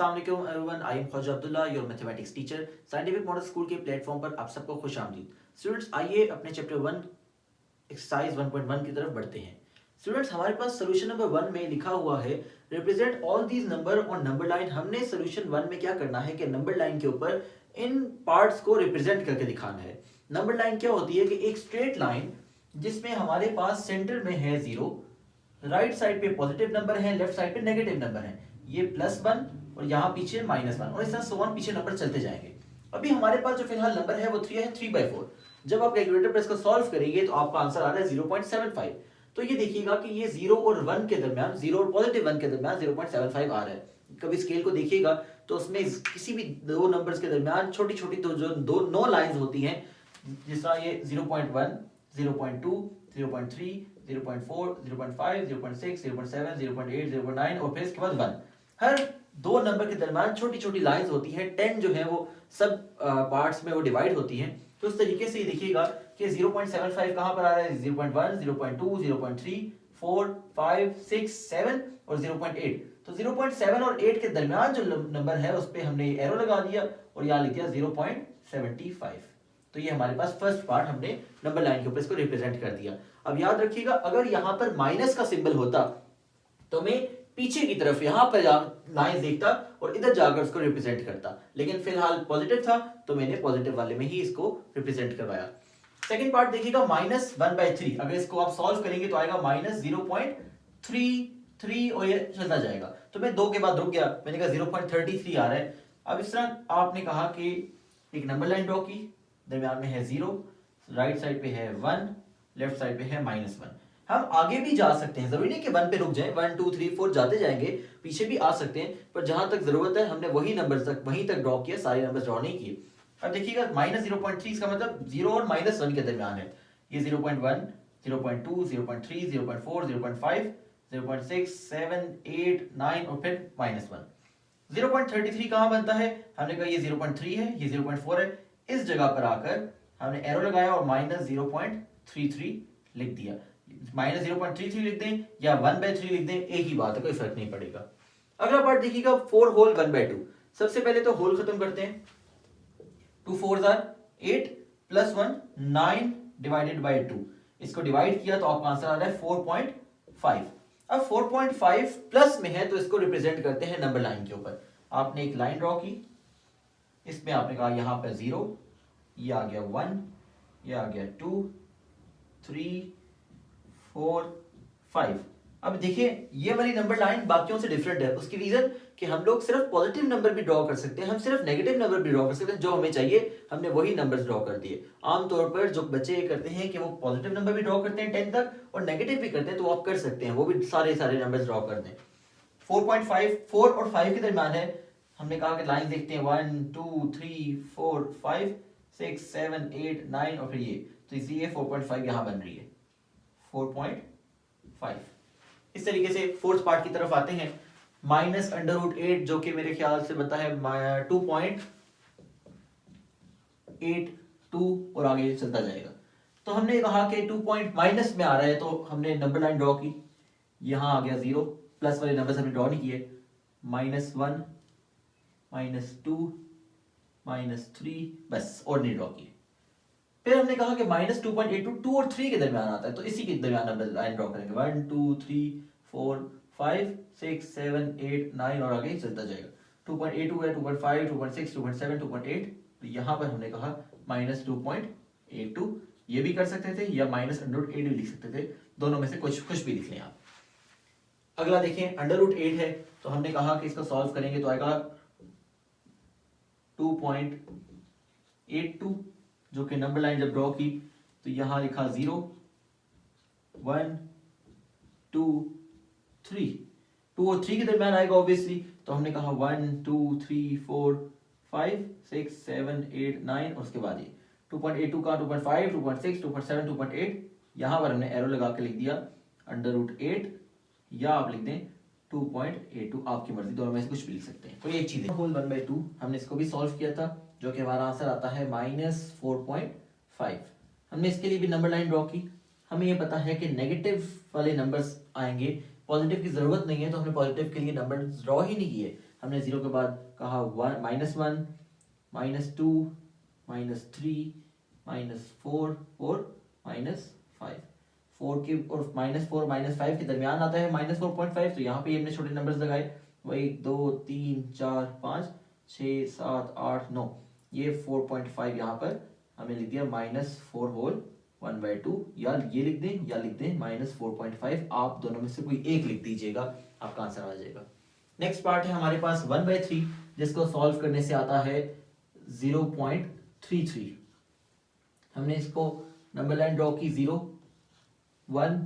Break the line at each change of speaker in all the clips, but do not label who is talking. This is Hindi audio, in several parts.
अस्सलाम वालेकुम everyone, I am Khwaja Abdullah, your mathematics teacher. Scientific model school के प्लेटफॉर्म पर आप सबको खुश आमदीद। स्टूडेंट्स, आइए अपने चैप्टर 1 एक्सरसाइज 1.1 की तरफ बढ़ते हैं। स्टूडेंट्स, हमारे पास सोल्यूशन नंबर 1 में लिखा हुआ है represent all these number on number line. हमने सोल्यूशन 1 में क्या करना है कि नंबर लाइन के ऊपर इन पार्ट्स को रिप्रेजेंट करके दिखाना है। नंबर लाइन क्या होती है कि एक स्ट्रेट लाइन जिसमें हमारे पास सेंटर में है 0, राइट साइड पे पॉजिटिव नंबर है, लेफ्ट साइड पे नेगेटिव नंबर है, ये +1 और यहाँ पीछे -1 और इस तरह सोवन पीछे नंबर चलते जाएंगे। अभी हमारे पास जो फिलहाल नंबर है वो 3 है, 3/4। जब आप कैलकुलेटर पर इसको सॉल्व करेंगे तो आपका आंसर आ रहा है 0.75। तो ये देखिएगा कि ये 0 और 1 के दरमियान, 0 और पॉजिटिव 1 के दरमियान 0.75 आ रहा है। कभी स्केल को देखिएगा तो उसमें किसी भी दो नंबर्स के दरमियान छोटी छोटी जो 9 लाइंस होती हैं, जिस तरह ये 0.1, 0.2, 0.3, 0.4, 0.5, 0.6, 0.7, 0.8, 0.9 और फिर इसके बाद 1। हर दो नंबर के दरमियान छोटी छोटी लाइंस होती हैं। 10 जो है वो सब पार्ट्स में वो डिवाइड होती हैं। तो उस तरीके से देखिएगा कि 0.75 कहाँ पर आ रहा है, 0.1, 0.2, 0.3, 4, 5, 6, 7 और 0.8। तो 0.7 और 8 के दरमियान जो नंबर है उस पर हमने एरो लगा दिया और यहाँ लिख दिया 0.75। तो ये हमारे पास फर्स्ट पार्ट हमने नंबर लाइन के ऊपर इसको रिप्रेजेंट कर दिया। अब याद रखिएगा, अगर यहाँ पर माइनस का सिंबल होता तो मैं पीछे की तरफ यहाँ पर लाइन देखता और इधर जाकर उसको रिप्रेजेंट करता, लेकिन फिलहाल पॉजिटिव था तो मैंने पॉजिटिव वाले में ही इसको रिप्रेजेंट करवाया। सेकंड पार्ट देखिएगा, -1/3। अगर इसको आप सॉल्व करेंगे तो आएगा -0.33 और ये चलता जाएगा। तो मैं 2 के बाद रुक गया, मैंने कहा 0.33 आ रहा है। अब इस तरह आपने कहा कि एक नंबर लाइन ड्रॉ की, दरमियान में है 0, राइट साइड पे है 1, लेफ्ट साइड पे है -1। हम आगे भी जा सकते हैं, जरूरी नहीं कि 1 पे रुक जाएं, 1 2 3 4 जाते जाएंगे, पीछे भी आ सकते हैं, पर जहां तक जरूरत है हमने वही नंबर तक वहीं तक ड्रॉ किया, सारे नंबर ड्रॉ नहीं किए। अब देखिएगा -0.3 इसका मतलब 0 और -1 के दरमियान है। ये 0.1, 0.2, 0.3, 0.4, 0.5, 0.6, 7, 8, 9 और फिर -1। 0.33 कहां बनता है, हमने कहा ये 0.3 है, ये 0.4 है। इस जगह पर आकर हमने एरो लगाया और -0.33 लिख दिया। -0.33 लिख दें या 1/3 लिख दें, एक ही बात है, कोई फर्क नहीं पड़ेगा। अगला पार्ट देखिएगा, 4 होल 1/2। सबसे पहले तो होल खत्म करते हैं। 2 4s are 8 + 1 9 डिवाइडेड बाय 2। इसको डिवाइड किया तो आपका आंसर आ रहा है 4.5। अब 4.5 प्लस में है तो इसको रिप्रेजेंट करते हैं नंबर लाइन के ऊपर। आपने एक लाइन ड्रॉ की, इसमें आपने कहा यहां पर 0, ये आ गया 1, ये आ गया 2, 3, 4, 5। अब देखिए ये वाली नंबर लाइन बाकियों से डिफरेंट है। उसकी रीजन कि हम लोग सिर्फ पॉजिटिव नंबर भी ड्रॉ कर सकते हैं, हम सिर्फ नेगेटिव नंबर भी ड्रॉ कर सकते हैं। जो हमें चाहिए हमने वही नंबर्स ड्रॉ कर दिए। आमतौर पर जो बच्चे ये करते हैं कि वो पॉजिटिव नंबर भी ड्रॉ करते हैं 10 तक और नेगेटिव भी करते हैं, तो आप कर सकते हैं, वो भी सारे नंबर्स ड्रॉ कर दें। 4.5 4 और 5 के दरमियान है। हमने कहा कि लाइन देखते हैं 1 2 3 4 5 6 7 8 9 और फिर ये, तो इसलिए 4.5 यहां बन रही है 4.5। इस तरीके से फोर्थ पार्ट की तरफ आते हैं। -√8 जो कि मेरे ख्याल से बनता है 2.82 और आगे चलता जाएगा। तो हमने कहा कि 2 पॉइंट माइनस में आ रहा है तो हमने नंबर लाइन ड्रॉ की, यहां आ गया 0, प्लस वाले नंबर हमने ड्रॉ नहीं किए, -1 -2 -3 बस, और नहीं ड्रॉ किए। फिर हमने कहा कि -2.82 2 और 3 के दरमियान आता है, तो इसी के दरमियान नंबर लाइन ड्रॉ करेंगे 1 2 3 4 5 6 7 8 9 और आगे चलता जाएगा। 2.82 है, 2.5 2.6 2.7 2.8, तो यहाँ पर हमने कहा -2.82। ये भी कर सकते थे या -√8 भी लिख सकते थे, दोनों में से कुछ भी लिख लें आप। अगला देखें, √8 है, तो हमने कहा कि इसको सॉल्व करेंगे तो आएगा 2.82, जो कि नंबर लाइन जब ड्रॉ की तो यहां लिखा 0 1 2 3, 2 और 3 के दरमियान आएगा ऑब्वियसली, तो हमने कहा 1 2 3 4 5 6 7 8 9 और उसके बाद ये 2.82 का 2.5 2.6 2.7 2.8, यहां पर हमने एरो लगा के लिख दिया √8 या आप लिख दें 2.82, आपकी मर्जी, दोनों में से कुछ भी लिख सकते हैं, कोई एक चीज है। होल 1/2 हमने इसको भी सॉल्व किया था, जो कि हमारा आंसर आता है -4.5। हमने इसके लिए भी नंबर लाइन ड्रॉ की। हमें ये पता है कि नेगेटिव वाले नंबर्स आएंगे, पॉजिटिव की जरूरत नहीं है, तो हमने पॉजिटिव के लिए नंबर ड्रॉ ही नहीं किए। हमने 0 के बाद कहा -1, -2, -3, -4 और -5। 4 के और -4 -5 के दरमियान आता है -4.5, तो यहाँ पे हमने छोटे नंबर्स लगाए, वही 2 3 4 5 6 7 8 9, ये 4.5 यहाँ पर हमने लिख दिया -4 होल 1/2, या ये लिख दें या लिख दें -4.5, आप दोनों में से कोई एक लिख दीजिएगा, आपका आंसर आ जाएगा। नेक्स्ट पार्ट है हमारे पास 1/3, जिसको सॉल्व करने से आता है 0.33। हमने इसको नंबर लाइन ड्रॉ की 0 1,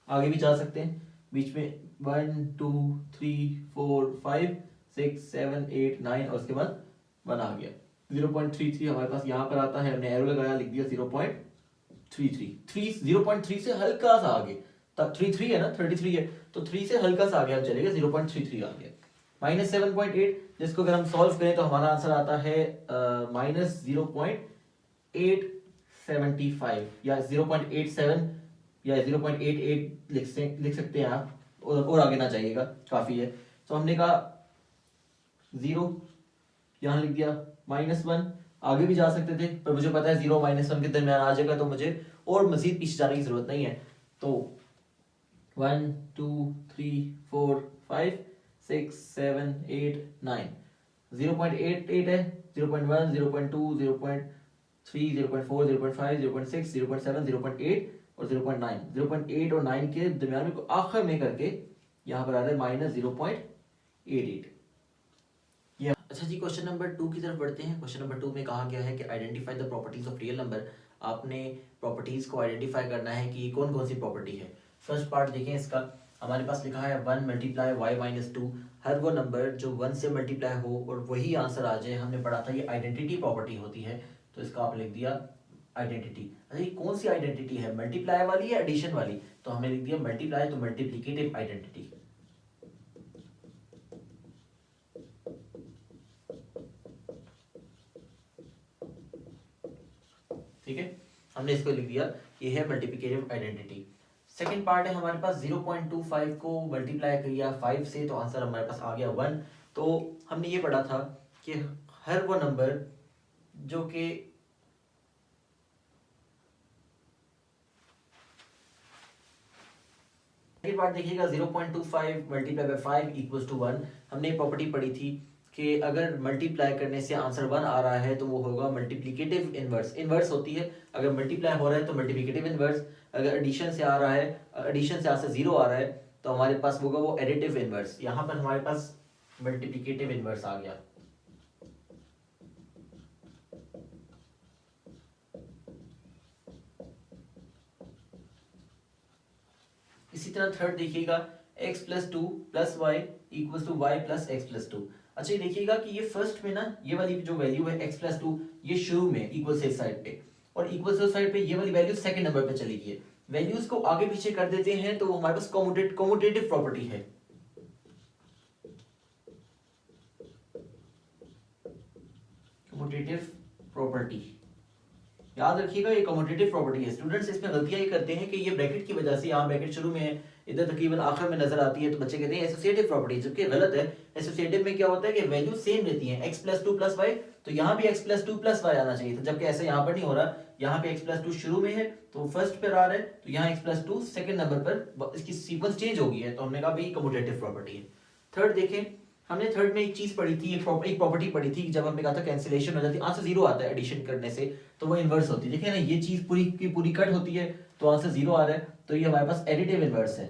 आगे भी जा सकते हैं, बीच में 1 2 3 4 5 6 7 8 9 और उसके बाद 1 आ गया। 0.33 हमारे पास यहाँ पर आता है, हमने एरो लगाया, लिख दिया 0.33। 0.3 से हल्का सा आगे, तब 33 है ना, 33 है तो 3 से हल्का सा आगे आप चलेगा, 0.33 आ गया। -7.8, जिसको अगर हम सॉल्व करें तो हमारा आंसर आता है -0.875 या 0.87 या 0.88 लिख सकते हैं आप, और आगे ना जाइएगा, काफ़ी है। तो हमने कहा 0, यहाँ लिख दिया -1, आगे भी जा सकते थे पर मुझे पता है 0 -1 के दरमियान आ जाएगा, तो मुझे और मजीद पीछे जाने की जरूरत नहीं है। तो 1 2 3 4 5 6 7 8 9, 0.88 है, 0.1 0.2 0.3 0.4 0.5 0.6 0.7 0.8 और 0.9, 0.8 और 9 के दरमियान में आखिर में करके यहाँ पर आ रहा है -0.88। अच्छा जी, क्वेश्चन नंबर 2 की तरफ बढ़ते हैं। क्वेश्चन नंबर 2 में कहा गया है कि identify the properties of real number. आपने प्रॉपर्टीज को आइडेंटिफाई करना है कि कौन कौन सी प्रॉपर्टी है। फर्स्ट पार्ट देखें इसका, हमारे पास लिखा है 1 × y-2, हर वो नंबर जो 1 से मल्टीप्लाई हो और वही आंसर आ जाए। हमने पढ़ा था ये आइडेंटिटी प्रॉपर्टी होती है, तो इसका आप लिख दिया आइडेंटिटी। अच्छा, ये कौन सी आइडेंटिटी है, मल्टीप्लाई वाली या एडिशन वाली? तो हमने लिख दिया मल्टीप्लाई, तो मल्टीप्लिकेटिव आइडेंटिटी। ठीक है, हमने इसको लिख दिया, ये है मल्टीप्लिकेटिव आइडेंटिटी। सेकंड पार्ट है हमारे पास 0.25 को मल्टीप्लाई किया 5 से, तो आंसर हमारे पास आ गया 1। तो हमने ये पढ़ा था कि हर वो नंबर जो कि सेकंड पार्ट देखिएगा, 0.25 मल्टीप्लाई बाय 5 इक्वल्स टू 1। हमने प्रॉपर्टी पढ़ी थी कि अगर मल्टीप्लाई करने से आंसर 1 आ रहा है तो वो होगा मल्टीप्लिकेटिव इनवर्स। इनवर्स होती है, अगर मल्टीप्लाई हो रहा है तो मल्टीप्लिकेटिव इनवर्स, अगर एडिशन से आ रहा है, एडिशन से आंसर 0 आ रहा है तो हमारे पास होगा वो एडिटिव इनवर्स। यहाँ पर हमारे पास मल्टीप्लिकेटिव इनवर्स आ गया। इसी तरह थर्ड देखिएगा, x + 2 + y = y + x + 2। अच्छा, ये देखिएगा कि ये फर्स्ट में ना, ये वाली जो वैल्यू है x + 2, ये शुरू में इक्वल से साइड पे, और इक्वल से साइड पे ये वाली वैल्यू सेकंड नंबर पे चली गई है। वैल्यूज को आगे पीछे कर देते हैं तो वो हमारे पास कम्यूटेटिव प्रॉपर्टी है। कम्यूटेटिव प्रॉपर्टी याद रखिएगा, ये कम्यूटेटिव प्रॉपर्टी है। स्टूडेंट्स इसमें गलतियां ये करते हैं कि ये ब्रैकेट की वजह से, यहाँ ब्रैकेट शुरू में है, इधर तकरीबन आखिर में नजर आती है, तो बच्चे कहते हैं एसोसिएटिव प्रॉपर्टी, जबकि गलत है। एसोसिएटिव में क्या होता है कि वैल्यू सेम रहती है, x + 2 + y, तो यहाँ भी x + 2 + y आना चाहिए था, जबकि ऐसा यहाँ पर नहीं हो रहा। यहाँ पे x + 2 शुरू में है तो फर्स्ट पर आ रहा है, तो यहाँ x + 2 सेकंड नंबर पर, इसकी सीक्वेंस चेंज हो गई है, तो हमने कहा भाई कम्यूटेटिव प्रॉपर्टी है। थर्ड देखें, हमने थर्ड में एक चीज पढ़ी थी, एक प्रॉपर्टी पढ़ी थी, जब हमने कहा था कैंसिलेशन हो जाती है, आंसर 0 आता है एडिशन करने से, तो वो इनवर्स होती है। देखिए ना, ये चीज पूरी की पूरी कट होती है तो आंसर 0 आ रहा है, तो ये हमारे पास एडिटिव इनवर्स है।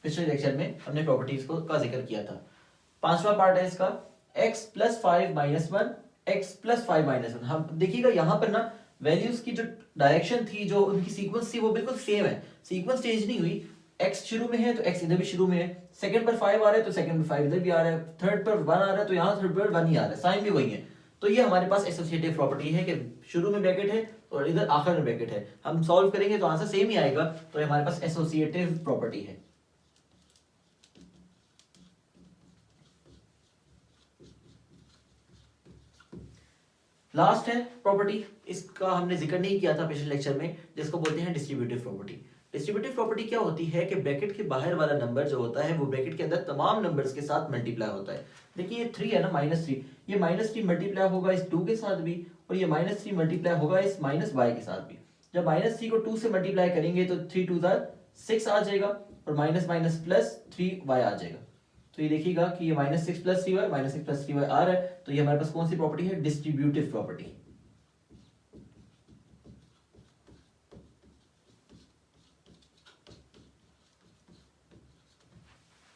पिछले लेक्चर में हमने प्रॉपर्टीज को का जिक्र किया था। पांचवा पार्ट है इसका, x + 5 - 1 x + 5 - 1। हम देखिएगा यहाँ पर ना वैल्यूज की जो डायरेक्शन थी, जो उनकी सीक्वेंस थी, वो बिल्कुल सेम है, सीक्वेंस चेंज नहीं हुई। x शुरू में है तो x इधर भी शुरू में है, सेकंड पर 5 आ रहा है तो सेकंड पर 5 इधर भी आ रहा है, थर्ड पर 1 आ रहा है तो यहाँ थर्ड पर 1 ही आ रहा है, साइन भी वही है। तो ये हमारे पास एसोसिएटिव प्रॉपर्टी है कि शुरू में ब्रैकेट है और इधर आखिर में ब्रैकेट है, हम सॉल्व करेंगे तो आंसर सेम ही आएगा, तो हमारे पास एसोसिएटिव प्रॉपर्टी है। लास्ट है प्रॉपर्टी, इसका हमने जिक्र नहीं किया था पिछले लेक्चर में, जिसको बोलते हैं डिस्ट्रीब्यूटिव प्रॉपर्टी। डिस्ट्रीब्यूटिव प्रॉपर्टी क्या होती है कि ब्रैकेट के बाहर वाला नंबर जो होता है वो ब्रैकेट के अंदर तमाम नंबर्स के साथ मल्टीप्लाई होता है। देखिए ये 3 है ना, -3, ये -3 मल्टीप्लाई होगा इस 2 के साथ भी, और ये -3 मल्टीप्लाई होगा इस -y के साथ भी। जब -3 को 2 से मल्टीप्लाई करेंगे तो 3 2 6 आ जाएगा, और माइनस माइनस प्लस 3y आ जाएगा। तो ये देखिएगा कि ये -6 + 3y, -6 + 3y आ रहा है, तो ये हमारे पास कौन सी प्रॉपर्टी है? Distributive property.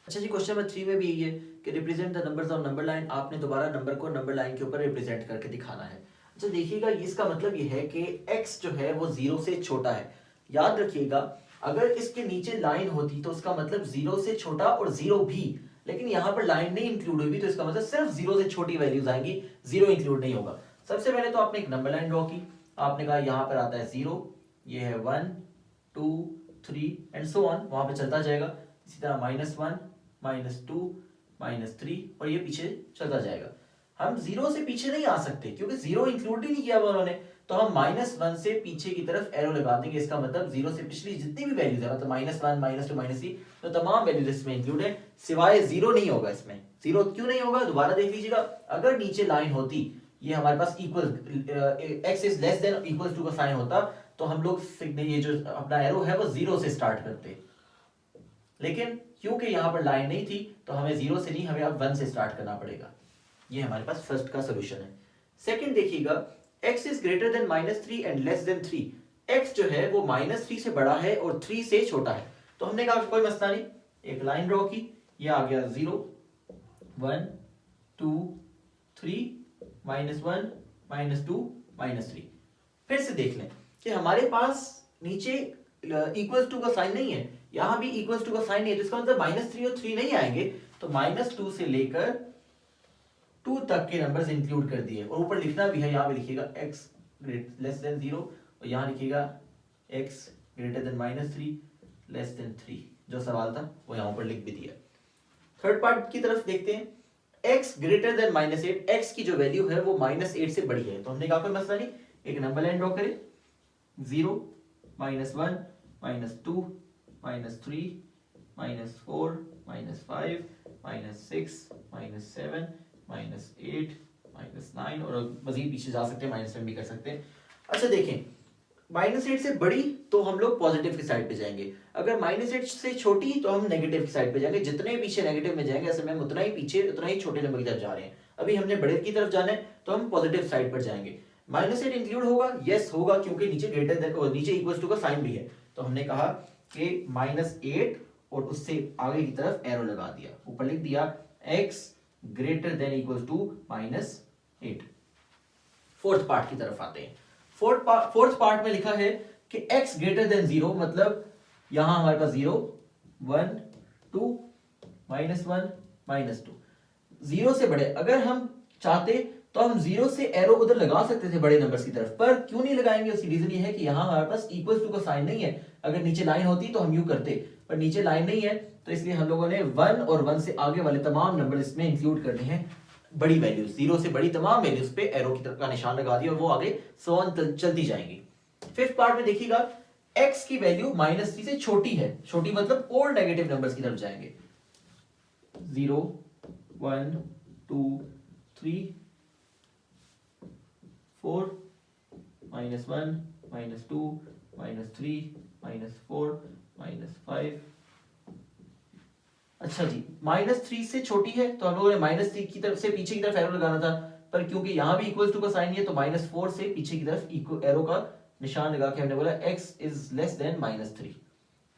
अच्छा जी, क्वेश्चन नंबर 3 में भी यही है कि represent the numbers on number line. आपने दोबारा नंबर को नंबर लाइन के ऊपर रिप्रेजेंट करके दिखाना है। अच्छा देखिएगा, इसका मतलब ये है कि x जो है वो 0 से छोटा है। याद रखिएगा, अगर इसके नीचे लाइन होती तो उसका मतलब 0 से छोटा और 0 भी, लेकिन यहाँ पर लाइन नहीं इंक्लूड हुई तो इसका मतलब सिर्फ 0 से छोटी वैल्यूज आएंगी, 0 इंक्लूड नहीं होगा। सबसे पहले तो आपने एक नंबर लाइन ड्रॉ की, आपने कहा यहाँ पर आता है 0, ये है 1 2 3 एंड सो ऑन, वहां पे चलता जाएगा। इसी तरह -1 -2 -3 और ये पीछे चलता जाएगा। हम 0 से पीछे नहीं आ सकते क्योंकि 0 इंक्लूड ही नहीं किया हुआ उन्होंने, तो हम -1 से पीछे की तरफ एरो लगा देंगे। इसका मतलब 0 से पिछली जितनी भी वैल्यूज है, मतलब -1 -2 -3, तो तमाम वैल्यूज इसमें इंक्लूड है, सिवाय 0 नहीं होगा इसमें। 0 क्यों नहीं होगा दोबारा देख लीजिएगा। अगर नीचे लाइन होती, ये हमारे पास equal x is less than equal to का साइन होता, तो हम लोग ये जो अपना एरो है वो 0 से स्टार्ट करते, लेकिन क्योंकि यहाँ पर लाइन नहीं थी तो हमें 0 से नहीं, हमें अब 1 से स्टार्ट करना पड़ेगा। ये हमारे पास फर्स्ट का सोल्यूशन है। सेकंड देखिएगा, x is greater than -3 and less then 3। x जो है वो -3 से बड़ा है और 3 से छोटा है, तो हमने कहा कोई मसला नहीं, एक लाइन ड्रॉ की, ये आ गया 0 1 2 3 -1 -2 -3। फिर से देख लें कि हमारे पास नीचे इक्वल टू का साइन नहीं है, यहां भी इक्वल टू का साइन नहीं है, तो इसका मतलब -3 और 3 नहीं आएंगे, तो -2 से लेकर 2 तक के नंबर्स इंक्लूड कर दिए। और ऊपर लिखना भी है, यहां भी लिखिएगा x लेस देन 0 और यहां लिखिएगा x greater then -3 less than 3। जो सवाल था वो यहां पर लिख भी दिया। थर्ड पार्ट की तरफ देखते हैं, x ग्रेटर देन -8, x की जो वैल्यू है वो -8 से बड़ी है, तो हमने कहा कोई मसला नहीं, एक नंबर लाइन ड्रॉ करें, 0 -1 -2 -3 -4 -5 -6 -7 -8 -9 और मजीद पीछे जा सकते हैं, -10 भी कर सकते हैं। अच्छा देखें, -8 से बड़ी तो हम लोग पॉजिटिव की साइड पे जाएंगे, अगर -8 से छोटी तो हम नेगेटिव की साइड पे जाएंगे। जितने पीछे नेगेटिव में जाएंगे ऐसे में हम उतना ही पीछे, उतना ही छोटे नंबर की तरफ जा रहे हैं। अभी हमने बड़े की तरफ जाना है तो हम पॉजिटिव साइड पर जाएंगे। -8 इंक्लूड होगा, यस होगा, क्योंकि नीचे ग्रेटर देन, नीचे इक्वल टू का साइन भी है, तो हमने कहा कि -8 और उससे आगे की तरफ एरो लगा दिया, ऊपर लिख दिया x greater than equal to -8। Fourth part की तरफ आते हैं। फोर्थ पार्ट में लिखा है कि x ग्रेटर देन 0, मतलब यहां हमारे पास 0 1 2 -1 -2, 0 से बड़े। अगर हम चाहते तो हम 0 से एरो उधर लगा सकते थे बड़े नंबर्स की तरफ, पर क्यों नहीं लगाएंगे? उसकी रीजन ये है कि यहां हमारे पास इक्वल टू का साइन नहीं है। अगर नीचे लाइन होती तो हम यूं करते, पर नीचे लाइन नहीं है, तो इसलिए हम लोगों ने 1 और 1 से आगे वाले तमाम नंबर इसमें इंक्लूड करने हैं, बड़ी वैल्यूज, 0 से बड़ी तमाम वैल्यूज पे एरो की तरफ का निशान लगा दिया और वो आगे सॉन चलती जाएंगी। फिफ्थ पार्ट में देखिएगा, x की वैल्यू -3 से छोटी है, छोटी मतलब और नेगेटिव नंबर्स की तरफ जाएंगे, 0 1 2 3 4 -1 -2 -3 -4 -5। अच्छा जी, -3 से छोटी है तो हम लोगों ने -3 की तरफ से पीछे की तरफ एरो लगाना था, पर क्योंकि यहां भी इक्वल टू का साइन है तो -4 से पीछे की तरफ एरो का निशान लगा के हमने बोला x इज लेस देन -3।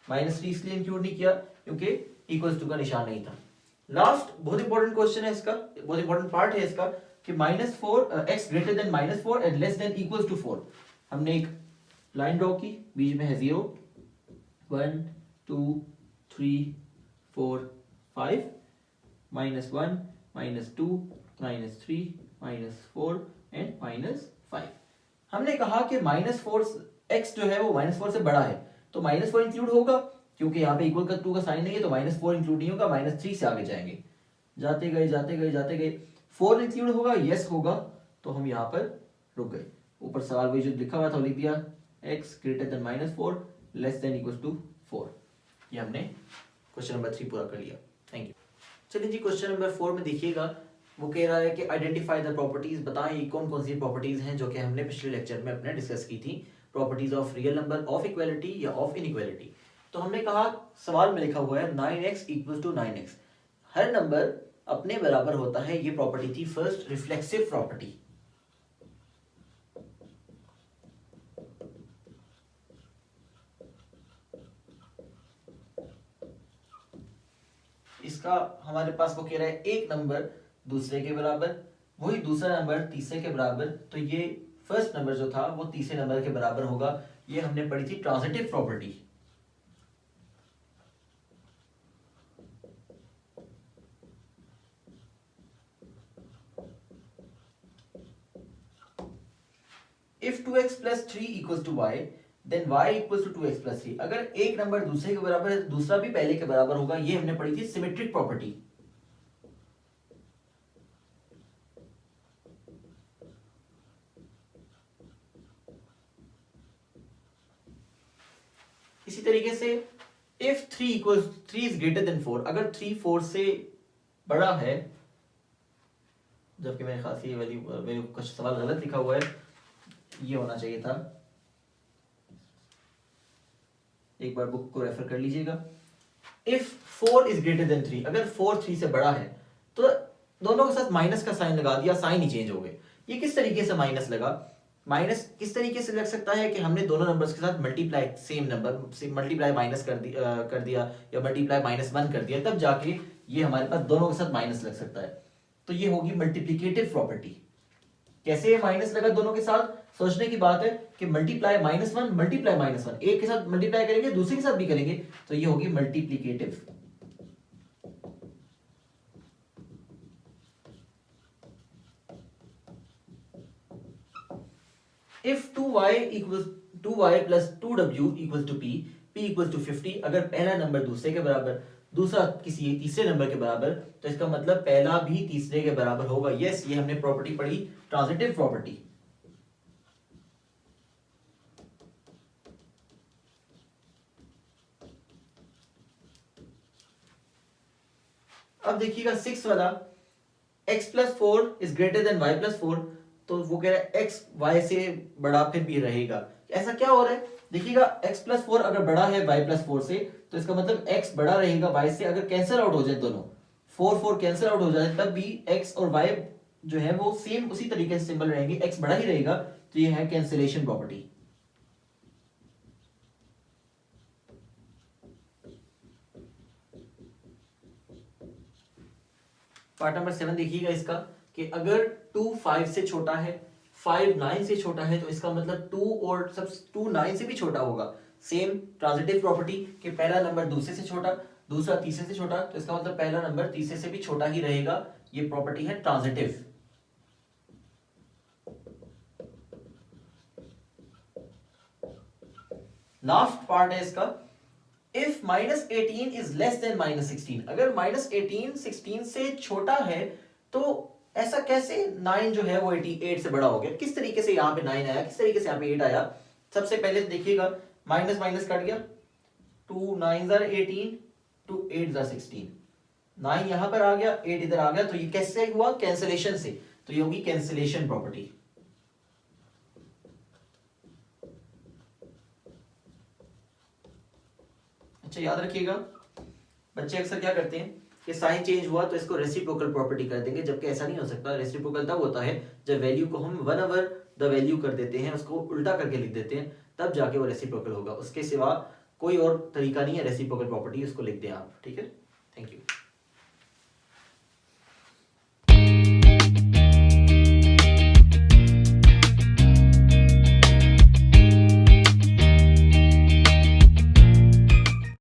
-3 इसलिए इंक्लूड नहीं किया क्योंकि इक्वल टू का निशान नहीं था। लास्ट बहुत इंपॉर्टेंट क्वेश्चन है इसका, बहुत इंपॉर्टेंट पार्ट है इसका कि -4 x greater than -4 and less than equal to 4। हमने एक लाइन ड्रॉ की, बीच में है 0 1 2 3 4 5 -1 -2 -3 -4 एंड -5। हमने कहा कि -4 x जो है वो -4 से बड़ा है, तो -4 इंक्लूड होगा, क्योंकि यहाँ पे इक्वल टू का साइन नहीं है तो -4 इंक्लूड नहीं होगा, -3 से आगे जाएंगे, जाते गए जाते गए जाते गए 4 इंक्लूड होगा, यस होगा, तो हम यहाँ पर रुक गए। ऊपर सवाल वही जो लिखा हुआ था लिख दिया, x greater than -4 less than equal to ये हमने क्वेश्चन नंबर 3 पूरा कर लिया। Thank you. चलिए जी, क्वेश्चन नंबर 4 में देखिएगा, वो कह रहा है कि आइडेंटिफाई द प्रॉपर्टीज, बताएं कौन कौन सी प्रॉपर्टीज हैं जो कि हमने पिछले लेक्चर में अपने डिस्कस की थी, properties of real number, of equality या ऑफ इनइक्वालिटी। तो हमने कहा, सवाल में लिखा हुआ है 9x equal to 9x, her number अपने बराबर होता है, ये प्रॉपर्टी थी फर्स्ट रिफ्लेक्सिव प्रॉपर्टी। इसका हमारे पास वो कह रहा है एक नंबर दूसरे के बराबर, वही दूसरा नंबर तीसरे के बराबर, तो ये फर्स्ट नंबर जो था वो तीसरे नंबर के बराबर होगा। ये हमने पढ़ी थी transitive property. If 2x plus 3 equals to y, then y equals to 2x plus 3। अगर एक नंबर दूसरे के बराबर है, दूसरा भी पहले के बराबर होगा। ये हमने पढ़ी थी सिमेट्रिक प्रॉपर्टी। इसी तरीके से इफ 3 इज ग्रेटर देन 4, अगर 3 4 से बड़ा है, जबकि मेरे ख्याल से ये वैल्यू कुछ सवाल गलत लिखा हुआ है, ये होना चाहिए था, एक बार बुक को रेफर कर लीजिएगा। इफ 4 इज ग्रेटर देन 3, अगर 4 3 से बड़ा है, तो दोनों के साथ माइनस का साइन लगा दिया, साइन ही चेंज हो गए। ये किस तरीके से माइनस लगा? माइनस किस तरीके से लग सकता है कि हमने दोनों नंबर्स के साथ मल्टीप्लाई, सेम नंबर से मल्टीप्लाई माइनस कर दिया या मल्टीप्लाई -1 कर दिया, तब जाके ये हमारे पास दोनों के साथ माइनस लग सकता है। तो ये होगी मल्टीप्लिकेटिव प्रॉपर्टी। कैसे माइनस लगा दोनों के साथ? सोचने की बात है कि मल्टीप्लाई -1 मल्टीप्लाई -1, एक के साथ मल्टीप्लाई करेंगे, दूसरे के साथ भी करेंगे, तो ये होगी multiplicative. If 2y plus 2w equals to p equals to 50, अगर पहला नंबर दूसरे के बराबर, दूसरा किसी तीसरे नंबर के बराबर, तो इसका मतलब पहला भी तीसरे के बराबर होगा। यस, ये हमने प्रॉपर्टी पढ़ी, ट्रांजिटिव प्रॉपर्टी। अब देखिएगा 6 वाला, x plus 4 is greater than y plus 4, तो वो कह रहा है x y से बड़ा फिर भी रहेगा। ऐसा क्या हो रहा है? देखिएगा x plus 4 अगर बड़ा है y plus 4 से, तो इसका मतलब x बड़ा रहेगा y से। अगर कैंसिल आउट हो जाए दोनों, 4 कैंसिल आउट हो जाए, तब भी x और y जो है वो सेम उसी तरीके से सिंबल रहेंगे, x बड़ा ही रहेगा। तो ये है कैंसिलेशन प्रॉपर्टी। पार्ट नंबर 7 देखिएगा इसका, कि अगर 2 5 से छोटा है, 5 9 से छोटा है, तो इसका मतलब 2 और सब 2 9 से भी छोटा होगा। सेम ट्रांजिटिव प्रॉपर्टी कि पहला नंबर दूसरे से छोटा, दूसरा तीसरे से छोटा, तो इसका मतलब पहला नंबर तीसरे से भी छोटा ही रहेगा। ये प्रॉपर्टी है ट्रांजिटिव। लास्ट पार्ट है इसका, इफ -18 इज लेस देन -16, अगर -18 16 से छोटा है, तो ऐसा कैसे 9 जो है वो 8 से बड़ा हो गया? किस तरीके से यहाँ पे 9 आया, किस तरीके से यहाँ पे 8 आया? सबसे पहले देखिएगा, माइनस माइनस कट गया, 2 9 18, 2 8 16, 9 यहाँ पर आ गया, 8 इधर आ गया। तो ये कैसे हुआ? कैंसिलेशन से। तो ये होगी कैंसिलेशन प्रॉपर्टी। अच्छा, याद रखिएगा, बच्चे अक्सर क्या करते हैं कि साइन चेंज हुआ तो इसको रेसिप्रोकल प्रॉपर्टी कर देंगे, जबकि ऐसा नहीं हो सकता। रेसिप्रोकल तब होता है जब वैल्यू को हम 1 ओवर द वैल्यू कर देते हैं, उसको उल्टा करके लिख देते हैं, तब जाके वो रेसिप्रोकल होगा। उसके सिवा कोई और तरीका नहीं है रेसिप्रोकल प्रॉपर्टी, उसको लिख दें आप। ठीक है, थैंक यू।